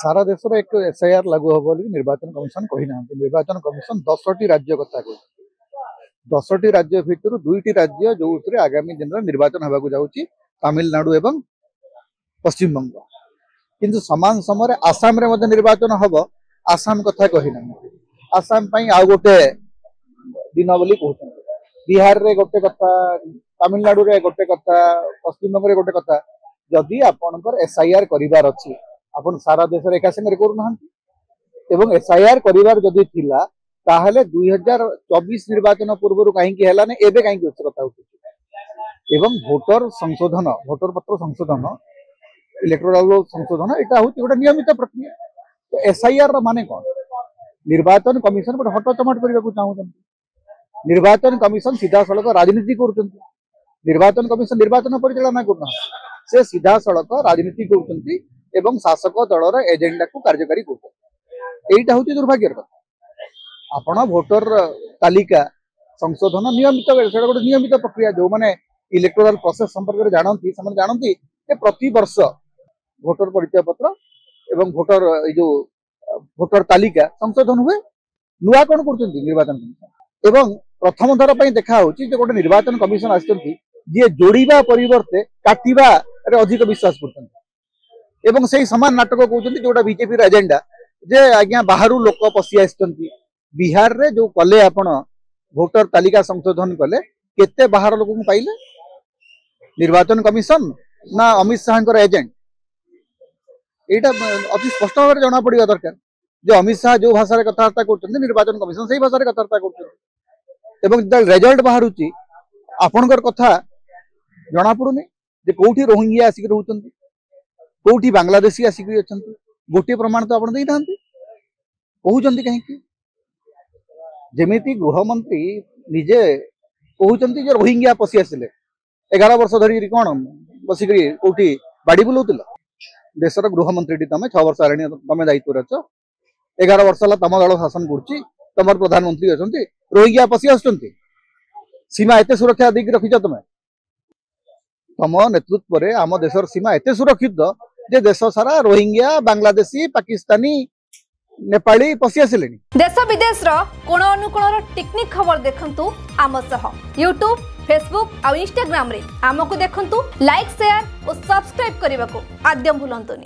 सारा देश में एक एसआईआर लागू हम बोली निर्वाचन कमिशन कही ना। निर्वाचन कमिशन 10टी राज्य कथा कह 10टी राज्य भितर 2टी राज्य जो आगामी दिन में निर्वाचन होगा जाऊँगी तमिलनाडु एवं पश्चिम बंग। किंतु समान समय आसाम रे निर्वाचन हम आसाम कथा कही ना। आसाम आउ गोटे दिन बोली कहते बिहार रे गोटे कथा तमिलनाडु रे गोटे कथा पश्चिम बंग रे गोटे कथा। जदि आपणकर एसआईआर करिवार अछि आपण सारा देश रे एका संगे करू नहंती एवं एसआईआर करिवार जदि थिला ताहले 2024 निर्वाचन पूर्व कहीं हेला ने एबे कहीं कथा उठी एवं भोटर संशोधन भोटर पत्र संशोधन इलेक्टोरल संशोधन एटा होती गोटे नियमित प्रक्रिया। तो एसआईआर माने कौन निर्वाचन कमिशन गोटे हटचमट करने को चाहूँ। निर्वाचन कमिशन सीधा सड़क राजनीति कर निर्वाचन कमिशन निर्वाचन परिचालना करना से सीधा सड़क राजनीति कर शासक दलर एजेंडा को कार्यकारी करटा हूँ दुर्भाग्यर कथा। आपण भोटर तालिका संशोधन नियमित गोटे नियमित प्रक्रिया जो मैंने इलेक्टोरल प्रोसेस संपर्क में जानती से जानती प्रति वर्ष भोटर परिचय पत्र एवं भोटर जो भोटर तालिका संशोधन हुए नुआ कौन कर निर्वाचन कमिशन एवं प्रथम थर पर देखा गोटे निर्वाचन कमिशन आसी जोड़ा परिवर्ते काटिबा अधिक विश्वास करते से सामान नाटक कहते जोटा बीजेपी एजेंडा जे आज्ञा बाहर लोक पशि आसी बिहार रे जो कले आपण भोटर तालिका संशोधन कले केते बाहर लोक पाइले निर्वाचन कमिशन ना अमित शाह एजेंट यहाँ अति स्पष्ट भाव में जना पड़ा दरकार जो अमित शाह जो भाषा कथबार्ता कर निर्वाचन कमिशन से भाषा कथबार्ता कर रिजल्ट बाहर आपणकर कथा जना पड़ूनी कौटी रोहिंग्या आसिक रोचंती कौटी बांग्लादेशी आसिक अच्छा गोटे प्रमाण तो आपड़ देना कहते कहीं जमीती गृहमंत्री निजे कहते रोहिंग्या पशि आसिले 11 वर्ष धरिक कौन बसिक कौटी बाड़ी बुलाऊल देशर गृहमंत्री तुम 6 वर्ष आने तुम दायित्व अच्छ 11 वर्ष है तुम दल शासन कर प्रधानमंत्री अच्छा रोहिंग्या पशि आसुँच सीमा एत सुरक्षा देकी रखीच तुम तुम नेतृत्व में आम देशर सीमा एत सुरक्षित जे देश सारा रोहिंग्या बांग्लादेशी पाकिस्तानी नेपाली पशि आसिले। देश विदेश कोण अनुकोण टेक्निक खबर देखंतु आम सह यूट्यूब फेसबुक और इंस्टाग्राम रे आमको देखंतु लाइक शेयर और सब्सक्राइब करने को आद्यम भूलंतुनी।